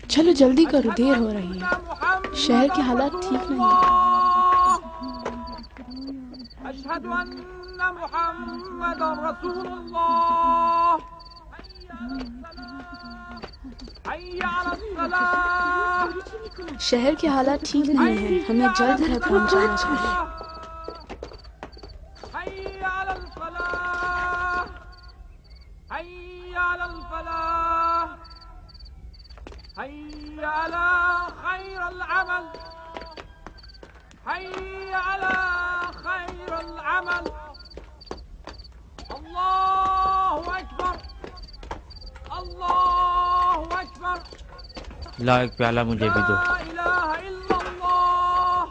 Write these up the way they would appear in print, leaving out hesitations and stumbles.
چلو جلدی کرو، دیر ہو رہی ہے، شہر کے حالات ٹھیک نہیں ہیں۔ اشہد ان محمد رسول اللہ، حی علی الصلاۃ۔ شہر کے حالات ٹھیک نہیں ہیں، ہمیں جلد گھر پہنچانا چاہیے۔ حی علی الفلاح، حی علی الفلاح، حی علی خیر العمل، حی علی خیر العمل۔ اللہ اکبر، اللہ اکبر۔ لا ایک پیالہ مجھے بھی دو۔ لا الہ الا اللہ،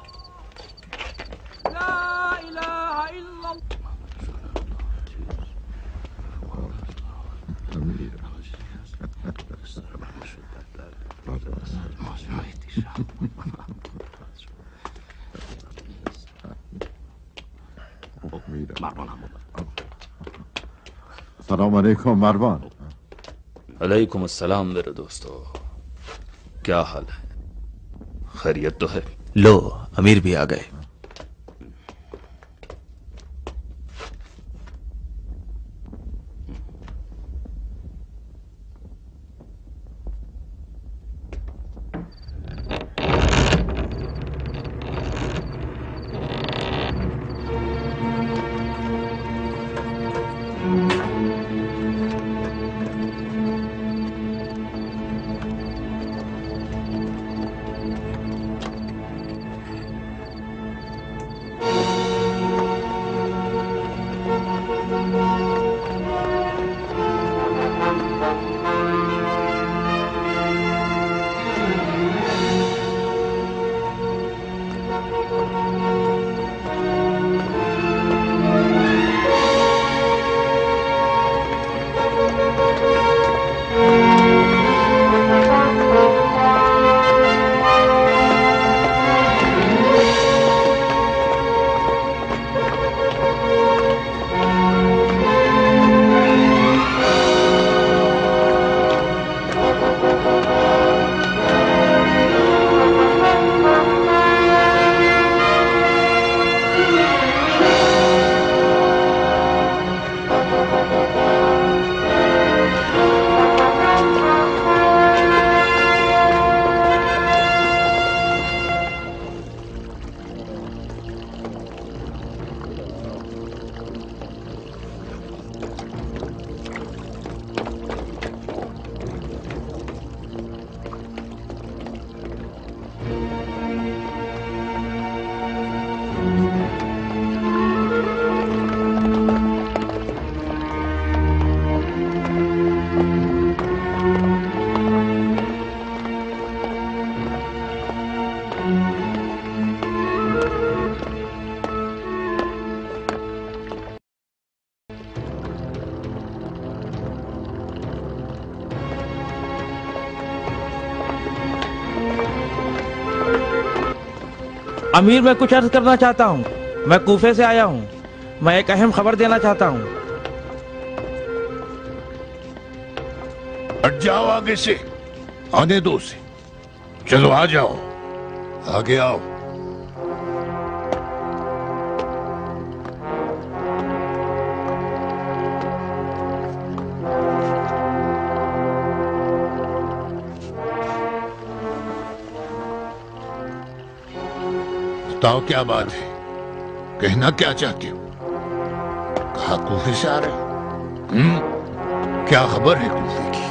لا الہ الا اللہ۔ السلام علیکم مروان۔ علیکم السلام میرے دوستو، کیا حال ہے؟ خیریت تو ہے؟ لو امیر بھی آ گئے۔ امیر میں کچھ عرض کرنا چاہتا ہوں، میں کوفے سے آیا ہوں، میں ایک اہم خبر دینا چاہتا ہوں۔ ہٹ جاؤ آگے سے، آنے دو اسے، چلو آ جاؤ، آگے آؤ۔ بتاؤ کیا بات ہے، کہنا کیا چاہتے ہو؟ کہا کوفے سے آ رہے ہو؟ کیا خبر ہے کوفے کی؟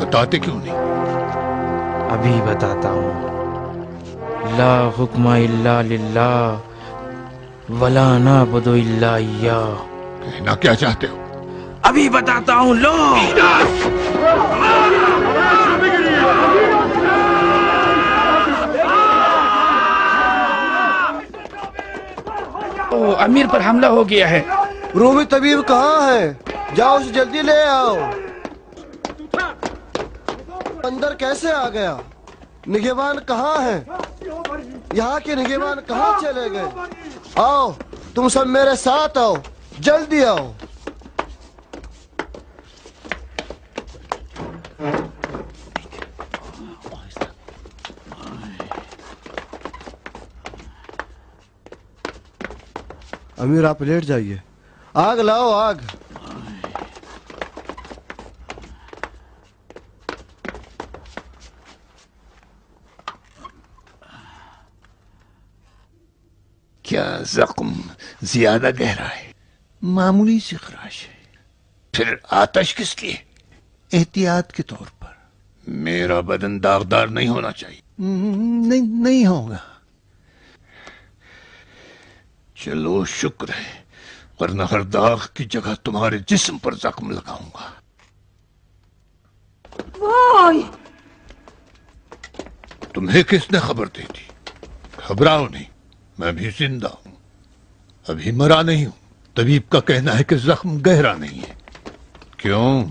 بتاتے کیوں نہیں؟ ابھی بتاتا ہوں۔ لا حکم الا للہ ولا نعبد الا ایاہ۔ کہنا کیا چاہتے ہو؟ ابھی بتاتا ہوں، لو۔ امیر پر حملہ ہو گیا ہے۔ رومی طبیب کہاں ہے؟ جاؤ اسے جلدی لے آؤ. اندر کیسے آ گیا؟ نگہبان کہاں ہیں؟ یہاں کے نگہبان کہاں چلے گئے؟ آؤ تم سب میرے ساتھ آؤ، جلدی آؤ. امیر آپ لیٹ جائیے. آگ لاؤ آگ. کیا زخم زیادہ گہرا ہے؟ معمولی سی خراش ہے. پھر آتش کس لیے؟ احتیاط کے طور پر. میرا بدن داغدار نہیں ہونا چاہیے. نہیں ہوگا. چلو شکر ہے، ورنہ ہر داغ کی جگہ تمہارے جسم پر زخم لگاؤں گا. تمہیں کس نے خبر دی تھی؟ گھبراؤ نہیں، میں بھی زندہ ہوں، ابھی مرا نہیں ہوں. طبیب کا کہنا ہے کہ زخم گہرا نہیں ہے. کیوں؟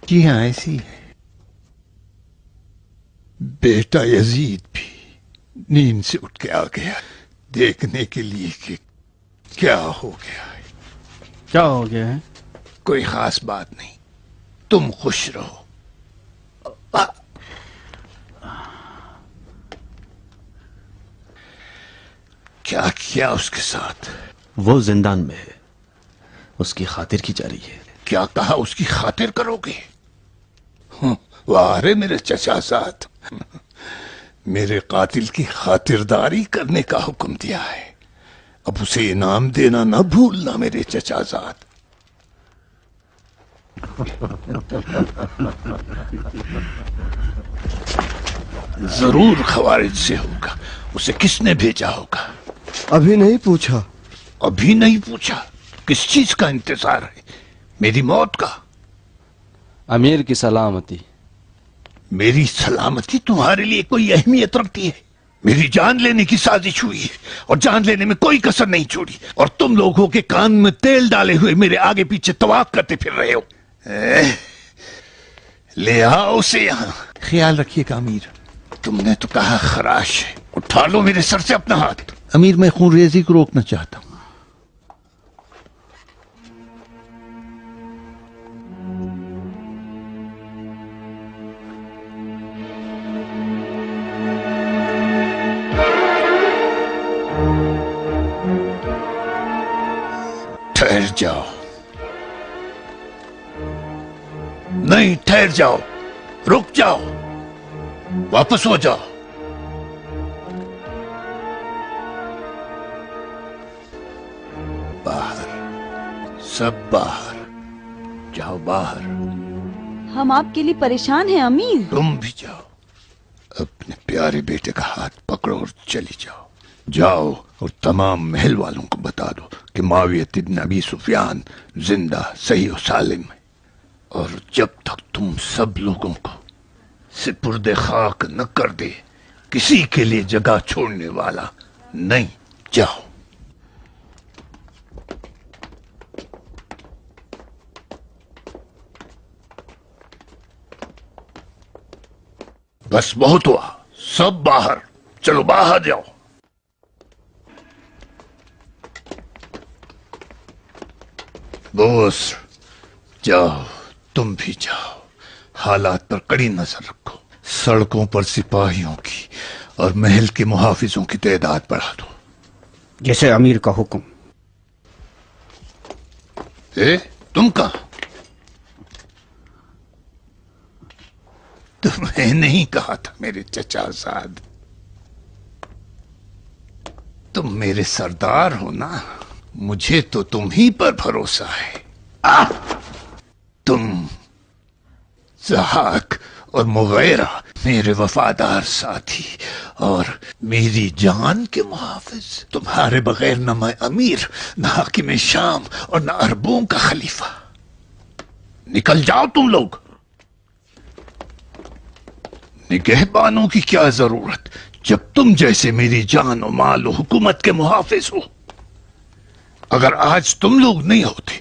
جی ہاں ایسی ہے. بیٹا یزید بھی نیند سے اٹھ کے آ گیا دیکھنے کے لیے کہ کیا ہو گیا ہے. کیا ہو گیا ہے؟ کوئی خاص بات نہیں، تم خوش رہو. کیا کیا اس کے ساتھ؟ وہ زندان میں ہے، اس کی خاطر کی جا رہی ہے. کیا کہا اس کی خاطر کرو گے؟ وارے میرے چچا زاد، میرے قاتل کی خاطرداری کرنے کا حکم دیا ہے. اب اسے انعام دینا نہ بھولنا میرے چچا زاد. ضرور خوارج سے ہوگا. اسے کس نے بھیجا ہوگا؟ ابھی نہیں پوچھا. ابھی نہیں پوچھا؟ کس چیز کا انتظار ہے؟ میری موت کا؟ امیر کی سلامتی. میری سلامتی تمہارے لیے کوئی اہمیت رکھتی ہے؟ میری جان لینے کی سازش ہوئی ہے اور جان لینے میں کوئی کسر نہیں چھوڑی، اور تم لوگوں کے کان میں تیل ڈالے ہوئے میرے آگے پیچھے طواف کرتے پھر رہے ہو. لے آؤ اسے یہاں. خیال رکھیے گا امیر. تم نے تو کہا خراش ہے. اٹھا لو میرے سر سے اپنا ہاتھ. امیر میں خون ریزی کو روکنا چاہتا ہوں. ٹھہر جاؤ. نہیں ٹھہر جاؤ، رک جاؤ، واپس ہو جاؤ. باہر، سب باہر جاؤ. باہر. ہم آپ کے لیے پریشان ہیں امیر. تم بھی جاؤ. اپنے پیارے بیٹے کا ہاتھ پکڑو اور چلی جاؤ. جاؤ اور تمام محل والوں کو بتا دو کہ معاویہ بن ابی سفیان زندہ صحیح و سالم ہے، اور جب تک تم سب لوگوں کو سپرد خاک نہ کر دے کسی کے لیے جگہ چھوڑنے والا نہیں. جاؤ. بس بہت ہوا، سب باہر. چلو باہر جاؤ. بوس جاؤ، تم بھی جاؤ. حالات پر کڑی نظر رکھو. سڑکوں پر سپاہیوں کی اور محل کے محافظوں کی تعداد بڑھا دو. جیسے امیر کا حکم. تم کہاں؟ تمہیں نہیں کہا تھا میرے چچا زاد؟ تم میرے سردار ہو نا. مجھے تو تم ہی پر بھروسہ ہے. تم ضحاک اور مغیرہ میرے وفادار ساتھی اور میری جان کے محافظ. تمہارے بغیر نہ میں امیر، نہ حاکم شام اور نہ عربوں کا خلیفہ. نکل جاؤ تم لوگ. نگہبانوں کی کیا ضرورت جب تم جیسے میری جان و مال و حکومت کے محافظ ہو. اگر آج تم لوگ نہیں ہوتے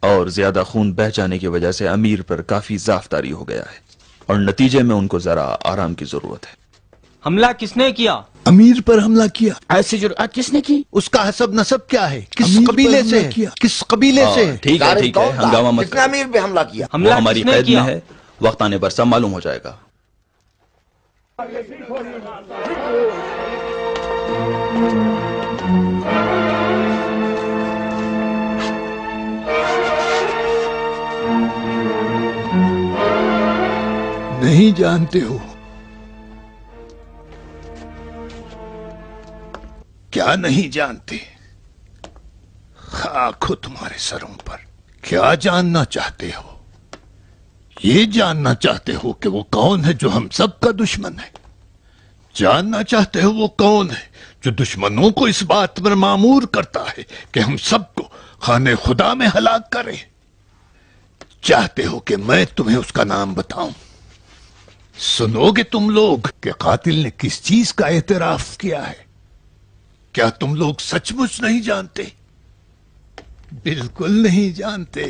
اور زیادہ خون بہ جانے کی وجہ سے امیر پر کافی ضعفداری ہو گیا ہے اور نتیجے میں ان کو ذرا آرام کی ضرورت ہے۔ حملہ کس نے کیا؟ امیر پر حملہ کیا؟ ایسی جرأت کس نے کی؟ اس کا حسب نسب کیا ہے؟ کس قبیلے سے ہے؟ کس قبیلے سے ہے؟ ٹھیک ہے ٹھیک ہے، ہنگامہ مت کتنا امیر پہ حملہ کیا؟ وہ ہماری قید میں ہے، وقت آنے پر سب معلوم ہو جائے گا۔ نہیں جانتے ہو؟ کیا نہیں جانتے؟ خاک ہو تمہارے سروں پر۔ کیا جاننا چاہتے ہو؟ یہ جاننا چاہتے ہو کہ وہ کون ہے جو ہم سب کا دشمن ہے؟ جاننا چاہتے ہو وہ کون ہے جو دشمنوں کو اس بات پر مامور کرتا ہے کہ ہم سب کو خانے خدا میں ہلاک کرے؟ چاہتے ہو کہ میں تمہیں اس کا نام بتاؤں؟ سنو گے تم لوگ کہ قاتل نے کس چیز کا اعتراف کیا ہے؟ کیا تم لوگ سچ مچ نہیں جانتے؟ بالکل نہیں جانتے۔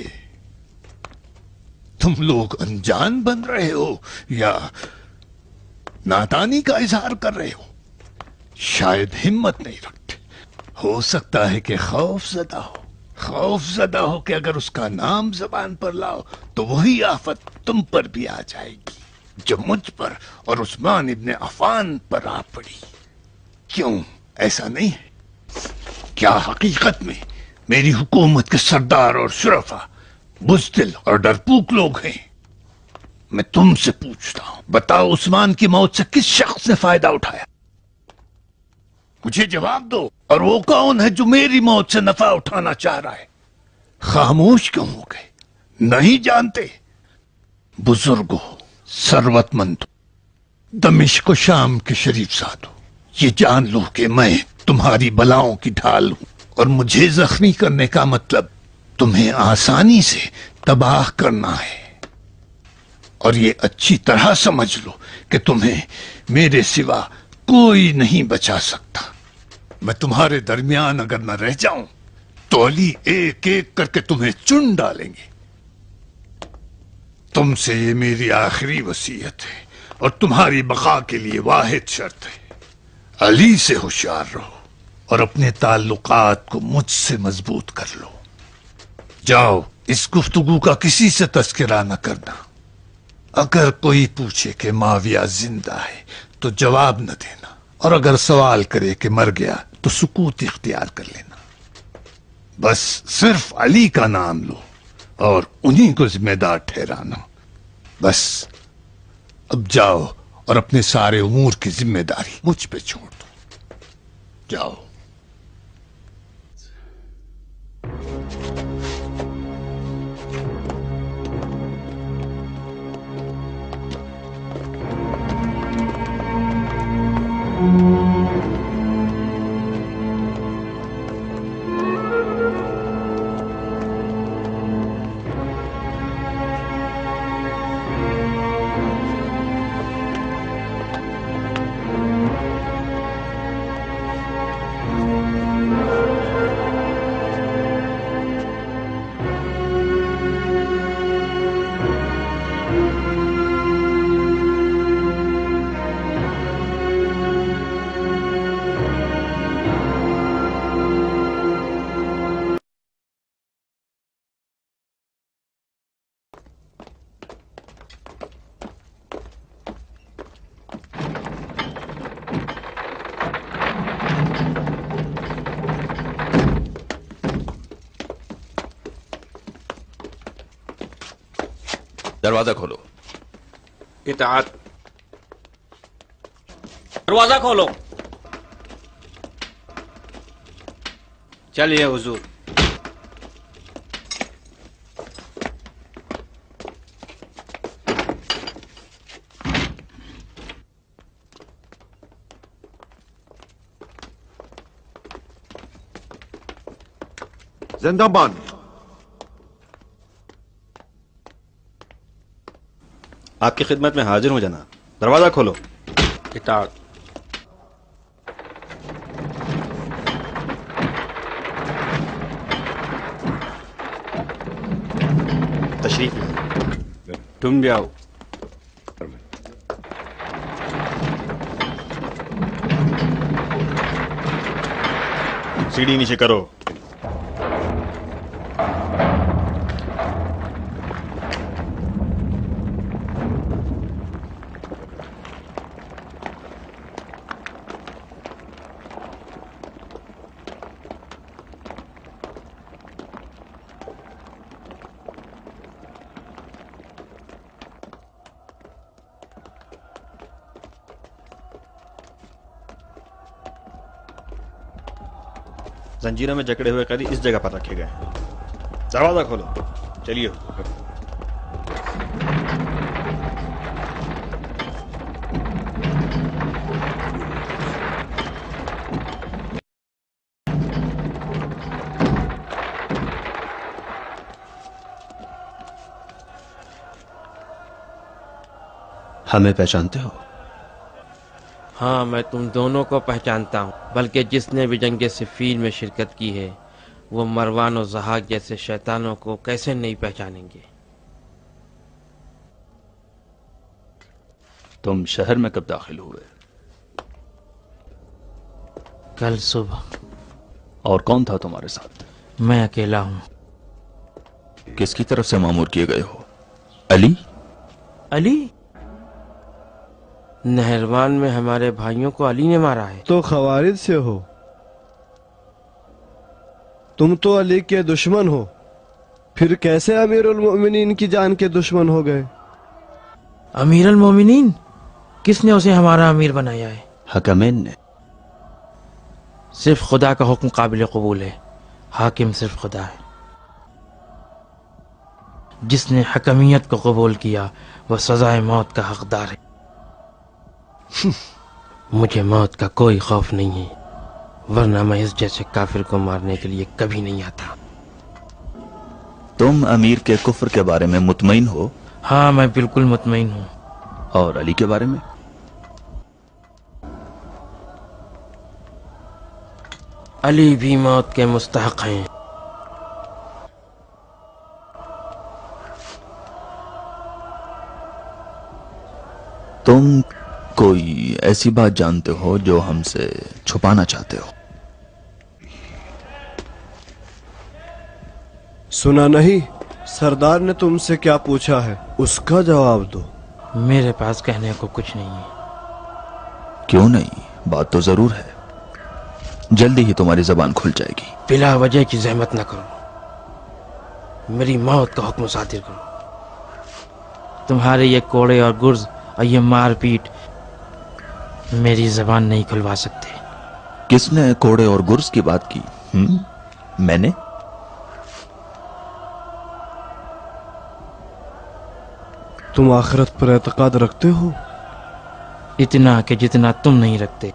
تم لوگ انجان بن رہے ہو یا نادانی کا اظہار کر رہے ہو؟ شاید ہمت نہیں رکھتے۔ ہو سکتا ہے کہ خوف زدہ ہو کہ اگر اس کا نام زبان پر لاؤ تو وہی آفت تم پر بھی آ جائے گی جو مجھ پر اور عثمان ابن عفان پر آ پڑی۔ کیوں ایسا نہیں ہے؟ کیا حقیقت میں میری حکومت کے سردار اور شرفا بزدل اور ڈرپوک لوگ ہیں؟ میں تم سے پوچھتا ہوں، بتاؤ عثمان کی موت سے کس شخص نے فائدہ اٹھایا؟ مجھے جواب دو۔ اور وہ کون ہے جو میری موت سے نفع اٹھانا چاہ رہا ہے؟ خاموش کیوں ہو گئے؟ نہیں جانتے؟ بزرگوں، ثروت مند، دمشق و شام کے شریف سادھو، یہ جان لو کہ میں تمہاری بلاؤں کی ڈھال ہوں، اور مجھے زخمی کرنے کا مطلب تمہیں آسانی سے تباہ کرنا ہے۔ اور یہ اچھی طرح سمجھ لو کہ تمہیں میرے سوا کوئی نہیں بچا سکتا۔ میں تمہارے درمیان اگر نہ رہ جاؤں تو علی ایک ایک کر کے تمہیں چن ڈالیں گے۔ تم سے یہ میری آخری وصیت ہے اور تمہاری بقا کے لیے واحد شرط ہے، علی سے ہوشیار رہو اور اپنے تعلقات کو مجھ سے مضبوط کر لو۔ جاؤ، اس گفتگو کا کسی سے تذکرہ نہ کرنا۔ اگر کوئی پوچھے کہ معاویہ زندہ ہے تو جواب نہ دینا، اور اگر سوال کرے کہ مر گیا تو سکوت اختیار کر لینا۔ بس صرف علی کا نام لو اور انہی کو ذمہ دار ٹھہرانا۔ بس اب جاؤ اور اپنے سارے امور کی ذمہ داری مجھ پہ چھوڑ دو۔ جاؤ۔ دروازہ کھولو۔ اطاعت۔ دروازہ کھولو۔ چلیے حضور۔ زندہ باد۔ آپ کی خدمت میں حاضر ہوں جناب۔ دروازہ کھولو۔ اطاعت۔ تشریف لیں. تم بھی آؤ. سیڑھی نیچے کرو. زنجیروں میں جکڑے ہوئے قیدی اس جگہ پر رکھے گئے ہیں. دروازہ کھولو. چلیے. ہمیں پہچانتے ہو؟ ہاں میں تم دونوں کو پہچانتا ہوں، بلکہ جس نے بھی جنگ صفین میں شرکت کی ہے وہ مروان و ضحاک جیسے شیطانوں کو کیسے نہیں پہچانیں گے. تم شہر میں کب داخل ہوئے؟ کل صبح. اور کون تھا تمہارے ساتھ؟ میں اکیلا ہوں. کس کی طرف سے مامور کیے گئے ہو؟ علی؟ علی؟ نہروان میں ہمارے بھائیوں کو علی نے مارا ہے. تو خوارج سے ہو. تم تو علی کے دشمن ہو، پھر کیسے امیر المومنین کی جان کے دشمن ہو گئے؟ امیر المومنین؟ کس نے اسے ہمارا امیر بنایا ہے؟ حکمین نے. صرف خدا کا حکم قابل قبول ہے. حاکم صرف خدا ہے. جس نے حکمیت کو قبول کیا وہ سزائے موت کا حقدار ہے. مجھے موت کا کوئی خوف نہیں ہے، ورنہ میں اس جیسے کافر کو مارنے کے لیے کبھی نہیں آتا. تم امیر کے کفر کے بارے میں مطمئن ہو؟ ہاں میں بالکل مطمئن ہوں. اور علی کے بارے میں؟ علی بھی موت کے مستحق ہیں. تم کوئی ایسی بات جانتے ہو جو ہم سے چھپانا چاہتے ہو؟ سنا نہیں. سردار نے تم سے کیا پوچھا ہے اس کا جواب دو. میرے پاس کہنے کو کچھ نہیں ہے. کیوں نہیں؟ بات تو ضرور ہے. جلدی ہی تمہاری زبان کھل جائے گی. بلا وجہ کی زحمت نہ کرو. میری موت کا حکم صادر کرو. تمہارے یہ کوڑے اور گرز اور یہ مار پیٹ میری زبان نہیں کھلوا سکتے. کس نے کوڑے اور گرز کی بات کی؟ میں نے؟ تم آخرت پر اعتقاد رکھتے ہو؟ اتنا کہ جتنا تم نہیں رکھتے.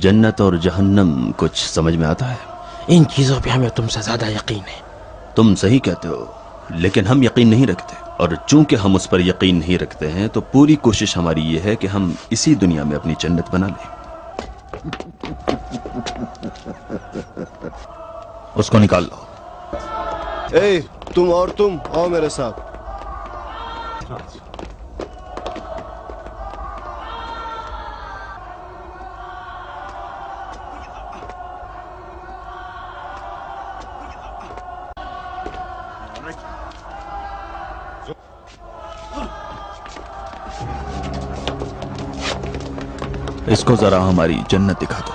جنت اور جہنم کچھ سمجھ میں آتا ہے؟ ان چیزوں پہ ہمیں تم سے زیادہ یقین ہے. تم صحیح کہتے ہو، لیکن ہم یقین نہیں رکھتے، اور چونکہ ہم اس پر یقین نہیں رکھتے ہیں تو پوری کوشش ہماری یہ ہے کہ ہم اسی دنیا میں اپنی جنت بنا لیں. اس کو نکال لو. اے تم اور تم آؤ میرے ساتھ. اس کو ذرا ہماری جنت دکھا دو.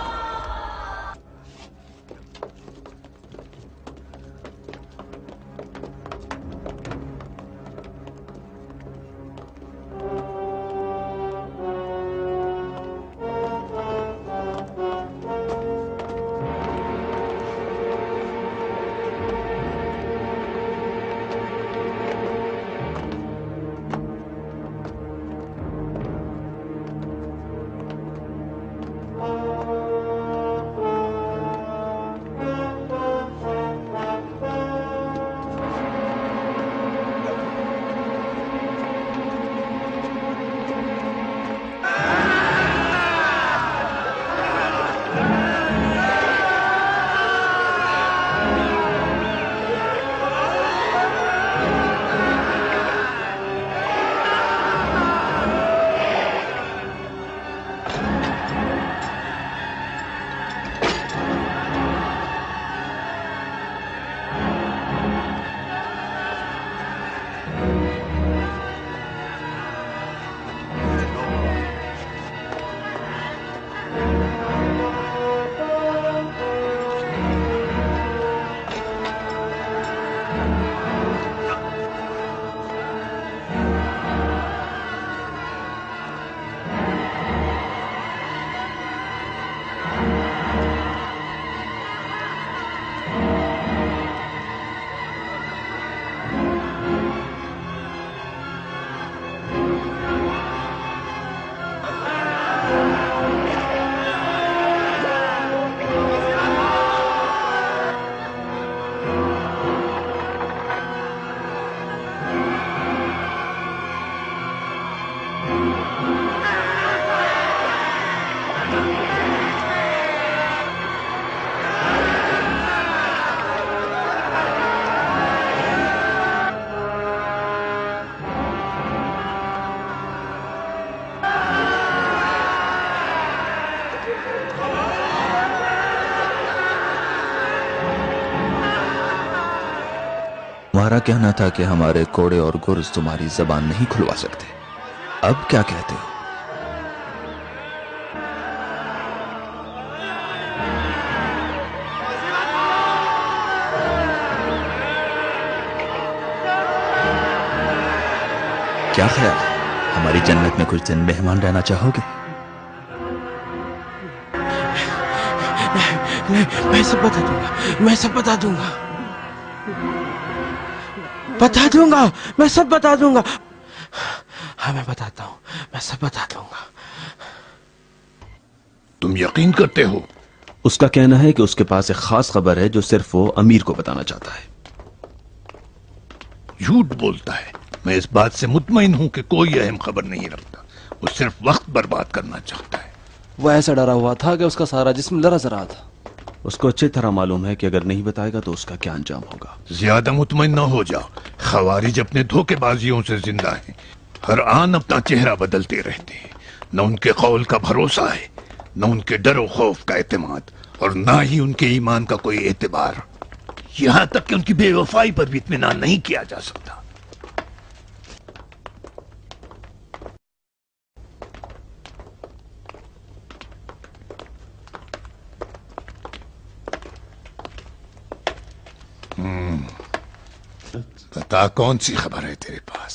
کہنا تھا کہ ہمارے کوڑے اور گرز تمہاری زبان نہیں کھلوا سکتے، اب کیا کہتے ہو؟ کیا خیال ہے، ہماری جنت میں کچھ دن مہمان رہنا چاہو گے؟ میں سب بتا دوں گا، میں سب بتا دوں گا، بتا دوں گا، میں سب بتا دوں گا، ہاں میں بتاتا ہوں، میں سب بتا دوں گا۔ تم یقین کرتے ہو؟ اس کا کہنا ہے کہ اس کے پاس ایک خاص خبر ہے جو صرف وہ امیر کو بتانا چاہتا ہے۔ جھوٹ بولتا ہے، میں اس بات سے مطمئن ہوں کہ کوئی اہم خبر نہیں رکھتا، وہ صرف وقت برباد کرنا چاہتا ہے۔ وہ ایسا ڈرا ہوا تھا کہ اس کا سارا جسم لرز رہا تھا۔ اس کو اچھی طرح معلوم ہے کہ اگر نہیں بتائے گا تو اس کا کیا انجام ہوگا۔ زیادہ مطمئن نہ ہو جاؤ، خوارج اپنے دھوکے بازیوں سے زندہ ہیں، ہر آن اپنا چہرہ بدلتے رہتے ہیں، نہ ان کے قول کا بھروسہ ہے، نہ ان کے ڈر و خوف کا اعتماد، اور نہ ہی ان کے ایمان کا کوئی اعتبار، یہاں تک کہ ان کی بے وفائی پر بھی اطمینان نہیں کیا جا سکتا۔ بتا کون سی خبر ہے تیرے پاس؟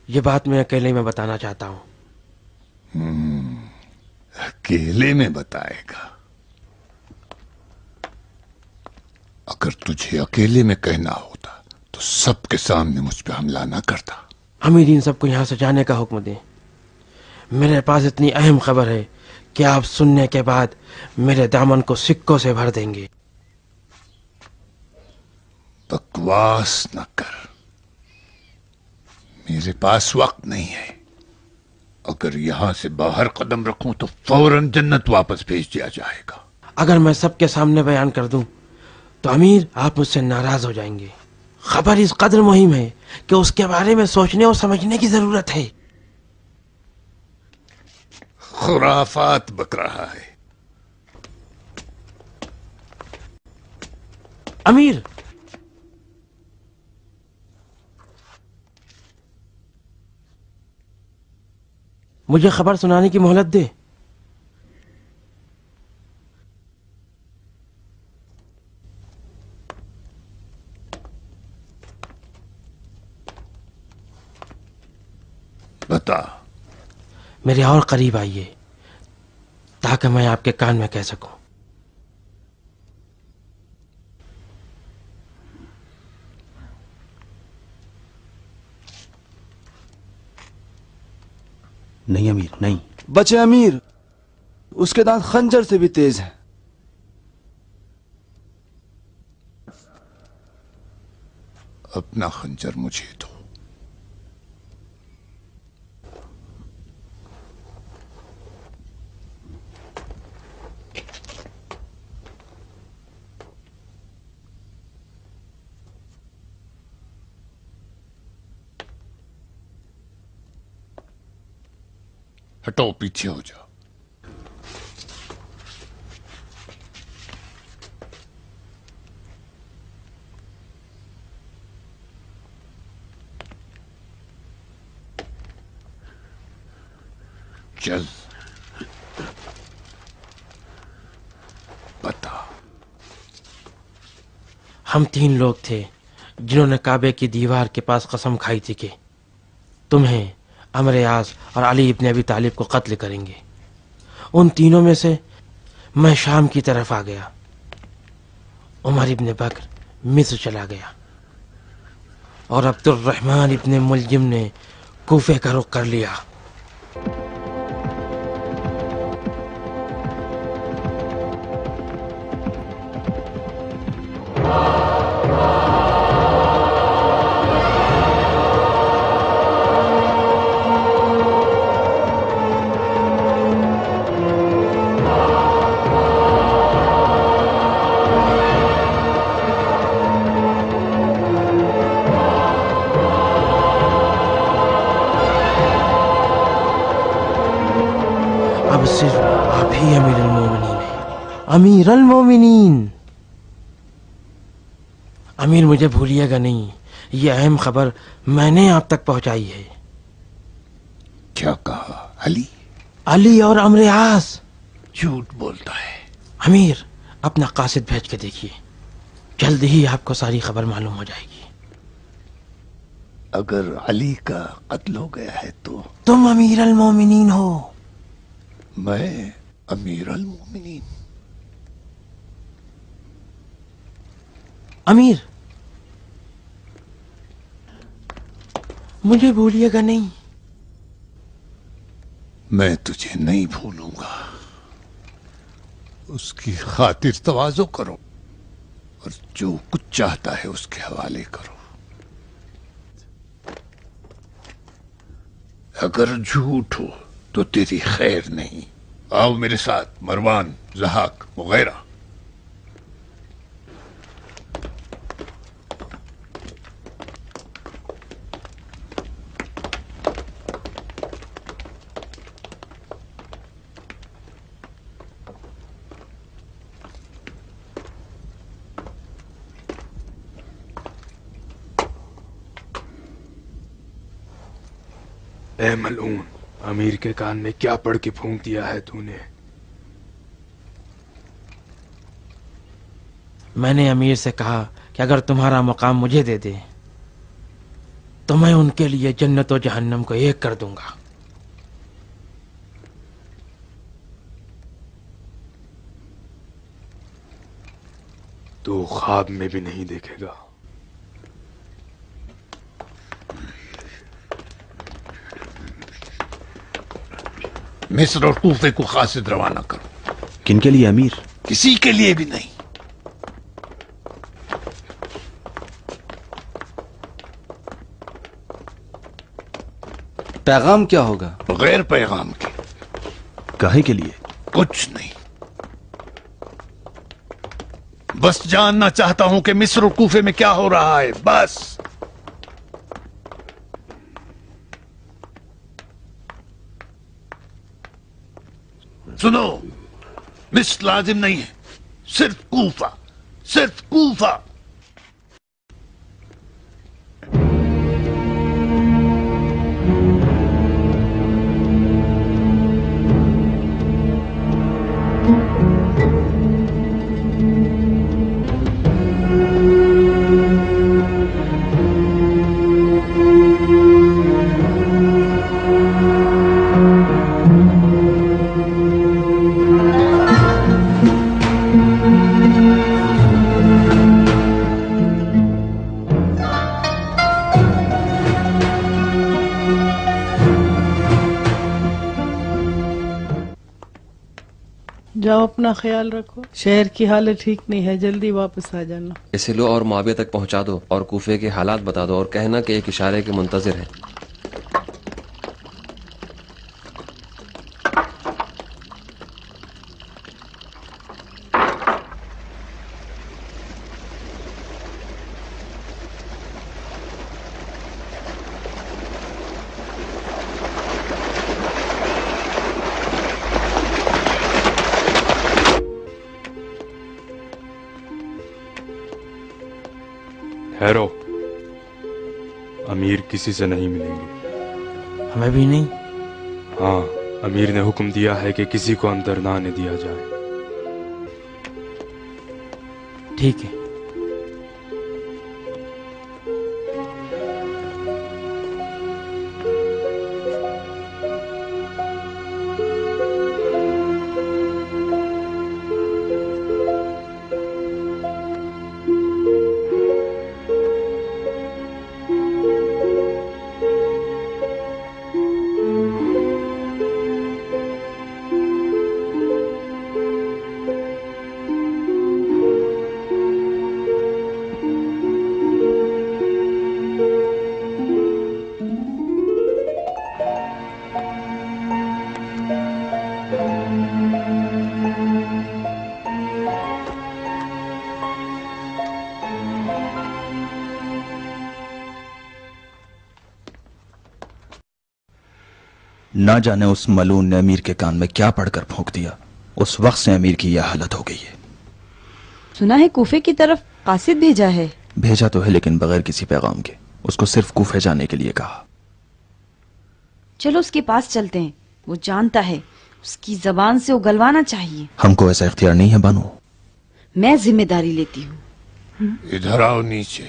یہ بات میں اکیلے میں بتانا چاہتا ہوں۔ اکیلے میں بتائے گا؟ اگر تجھے اکیلے میں کہنا ہوتا تو سب کے سامنے مجھ پہ حملہ نہ کرتا۔ امیرین سب کو یہاں سے جانے کا حکم دیں، میرے پاس اتنی اہم خبر ہے کہ آپ سننے کے بعد میرے دامن کو سکوں سے بھر دیں گے۔ بکواس نہ کر، میرے پاس وقت نہیں ہے، اگر یہاں سے باہر قدم رکھوں تو فوراً جنت واپس بھیج دیا جائے گا۔ اگر میں سب کے سامنے بیان کر دوں تو امیر آپ مجھ سے ناراض ہو جائیں گے۔ خبر اس قدر مہم ہے کہ اس کے بارے میں سوچنے اور سمجھنے کی ضرورت ہے۔ خرافات بک رہا ہے۔ امیر، مجھے خبر سنانے کی مہلت دے۔ بتا۔ میرے اور قریب آئیے تاکہ میں آپ کے کان میں کہہ سکوں۔ نہیں امیر، نہیں۔ بچے امیر، اس کے دانت خنجر سے بھی تیز ہیں۔ اپنا خنجر مجھے دو۔ ہٹو، پیچھے ہو جاؤ۔ چل بتا۔ ہم 3 لوگ تھے جنہوں نے کعبے کی دیوار کے پاس قسم کھائی تھی کہ تمہیں، عمر یاس اور علی ابن ابی طالب کو قتل کریں گے۔ ان تینوں میں سے میں شام کی طرف آ گیا، عمر ابن بکر مصر چلا گیا اور عبد الرحمن ابن ملجم نے کوفے کا رخ کر لیا۔ اب صرف آپ ہی امیر المومنین ہیں۔ امیر المومنین، امیر مجھے بھولیے گا نہیں، یہ اہم خبر میں نے آپ تک پہنچائی ہے۔ کیا کہا؟ علی؟ علی اور عمرو عاص۔ جھوٹ بولتا ہے۔ امیر اپنا قاصد بھیج کے دیکھیے، جلد ہی آپ کو ساری خبر معلوم ہو جائے گی۔ اگر علی کا قتل ہو گیا ہے تو تم امیر المومنین ہو۔ میں امیر المومنین؟ امیر مجھے بھولیے گا نہیں۔ میں تجھے نہیں بھولوں گا۔ اس کی خاطر تواضع کرو اور جو کچھ چاہتا ہے اس کے حوالے کرو۔ اگر جھوٹ ہو تو تیری خیر نہیں۔ آؤ میرے ساتھ، مروان، ضحاک وغیرہ۔ اے ملعون، امیر کے کان میں کیا پڑھ کے پھونک دیا ہے تو نے؟ میں نے امیر سے کہا کہ اگر تمہارا مقام مجھے دے دے تو میں ان کے لیے جنت و جہنم کو ایک کر دوں گا۔ تو خواب میں بھی نہیں دیکھے گا۔ مصر اور کوفے کو قاصد روانہ کرو۔ کن کے لیے امیر؟ کسی کے لیے بھی نہیں۔ پیغام کیا ہوگا؟ بغیر پیغام کے۔ کاہے کے لیے؟ کچھ نہیں، بس جاننا چاہتا ہوں کہ مصر اور کوفے میں کیا ہو رہا ہے، بس۔ سنو، مصر لازم نہیں ہے، صرف کوفہ، صرف کوفہ۔ جاؤ، اپنا خیال رکھو، شہر کی حالت ٹھیک نہیں ہے، جلدی واپس آ جانا۔ اسے لو اور معاویہ تک پہنچا دو اور کوفے کے حالات بتا دو اور کہنا کہ ایک اشارے کے منتظر ہیں۔ ٹھہرو، امیر کسی سے نہیں ملیں گے۔ ہمیں بھی نہیں؟ ہاں، امیر نے حکم دیا ہے کہ کسی کو اندر نہ آنے دیا جائے۔ ٹھیک ہے۔ نہ جانے اس ملعون نے امیر کے کان میں کیا پڑھ کر پھونک دیا، اس وقت سے امیر کی یہ حالت ہو گئی ہے۔ سنا ہے کوفے کی طرف قاصد بھیجا ہے۔ بھیجا تو ہے لیکن بغیر کسی پیغام کے. اس کو صرف کوفے جانے کے لیے کہا. چلو اس کے پاس چلتے ہیں، وہ جانتا ہے، اس کی زبان سے اگلوانا چاہیے. ہم کو ایسا اختیار نہیں ہے بانو. میں ذمہ داری لیتی ہوں. ادھر آؤ نیچے.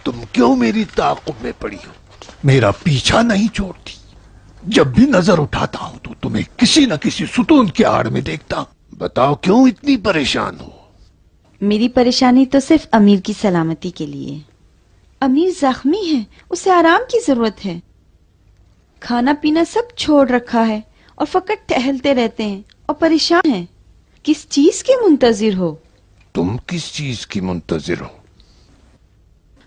تم کیوں میری تعاقب میں پڑی ہو؟ میرا پیچھا نہیں چھوڑتی. جب بھی نظر اٹھاتا ہوں تو تمہیں کسی نہ کسی ستون کی آڑ میں دیکھتا ہوں. بتاؤ کیوں اتنی پریشان ہو؟ میری پریشانی تو صرف امیر کی سلامتی کے لیے. امیر زخمی ہے، اسے آرام کی ضرورت ہے. کھانا پینا سب چھوڑ رکھا ہے اور فقط ٹہلتے رہتے ہیں اور پریشان ہیں. کس چیز کے منتظر ہو؟ تم کس چیز کی منتظر ہو؟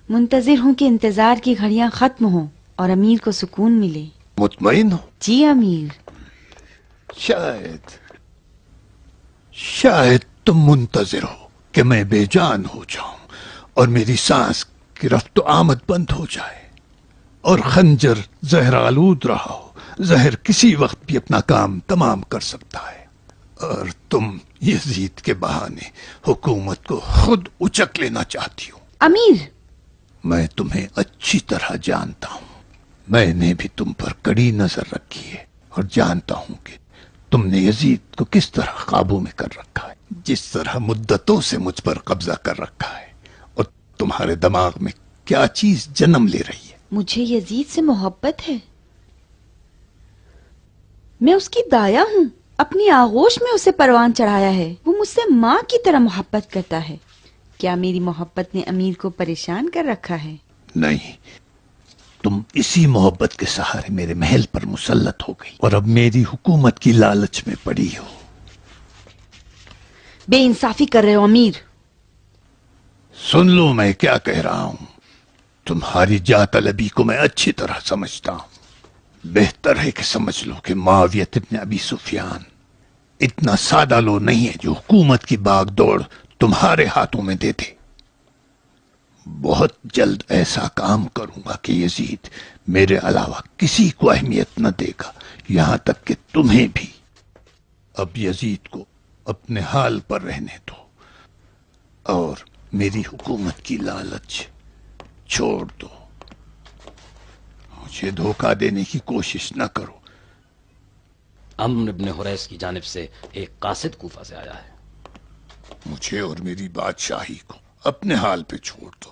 منتظر ہوں کہ انتظار کی گھڑیاں ختم ہوں اور امیر کو سکون ملے. مطمئن ہو؟ جی امیر. شاید تم منتظر ہو کہ میں بے جان ہو جاؤں اور میری سانس کی رفت و آمد بند ہو جائے اور خنجر زہر آلود رہا ہو. زہر کسی وقت بھی اپنا کام تمام کر سکتا ہے اور تم یزید کے بہانے حکومت کو خود اچک لینا چاہتی ہو. امیر، میں تمہیں اچھی طرح جانتا ہوں. میں نے بھی تم پر کڑی نظر رکھی ہے اور جانتا ہوں کہ تم نے یزید کو کس طرح قابو میں کر رکھا ہے، جس طرح مدتوں سے مجھ پر قبضہ کر رکھا ہے، اور تمہارے دماغ میں کیا چیز جنم لے رہی ہے. مجھے یزید سے محبت ہے. میں اس کی دایا ہوں. اپنی آغوش میں اسے پروان چڑھایا ہے. وہ مجھ سے ماں کی طرح محبت کرتا ہے. کیا میری محبت نے امیر کو پریشان کر رکھا ہے؟ نہیں، تم اسی محبت کے سہارے میرے محل پر مسلط ہو گئی اور اب میری حکومت کی لالچ میں پڑی ہو. بے انصافی کر رہے ہو امیر. سن لو میں کیا کہہ رہا ہوں. تمہاری جاہ طلبی کو میں اچھی طرح سمجھتا ہوں. بہتر ہے کہ سمجھ لو کہ معاویہ ابن ابی سفیان اتنا سادہ لو نہیں ہے جو حکومت کی باغ دوڑ تمہارے ہاتھوں میں دے دے. بہت جلد ایسا کام کروں گا کہ یزید میرے علاوہ کسی کو اہمیت نہ دے گا، یہاں تک کہ تمہیں بھی. اب یزید کو اپنے حال پر رہنے دو اور میری حکومت کی لالچ چھوڑ دو. مجھے دھوکہ دینے کی کوشش نہ کرو. عمرو بن حریث کی جانب سے ایک قاصد کوفہ سے آیا ہے. مجھے اور میری بادشاہی کو اپنے حال پہ چھوڑ دو.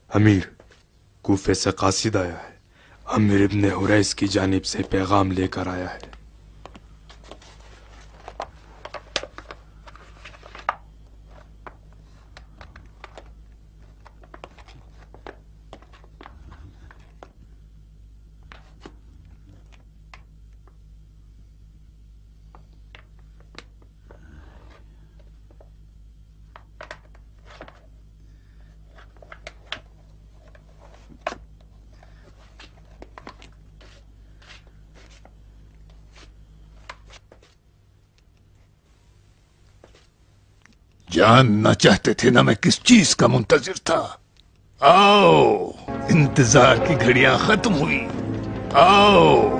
امیر، کوفے سے قاصد آیا ہے. عمرو بن حریث کی جانب سے پیغام لے کر آیا ہے. جاننا چاہتے تھے نا میں کس چیز کا منتظر تھا؟ آؤ، انتظار کی گھڑیاں ختم ہوئی. آؤ.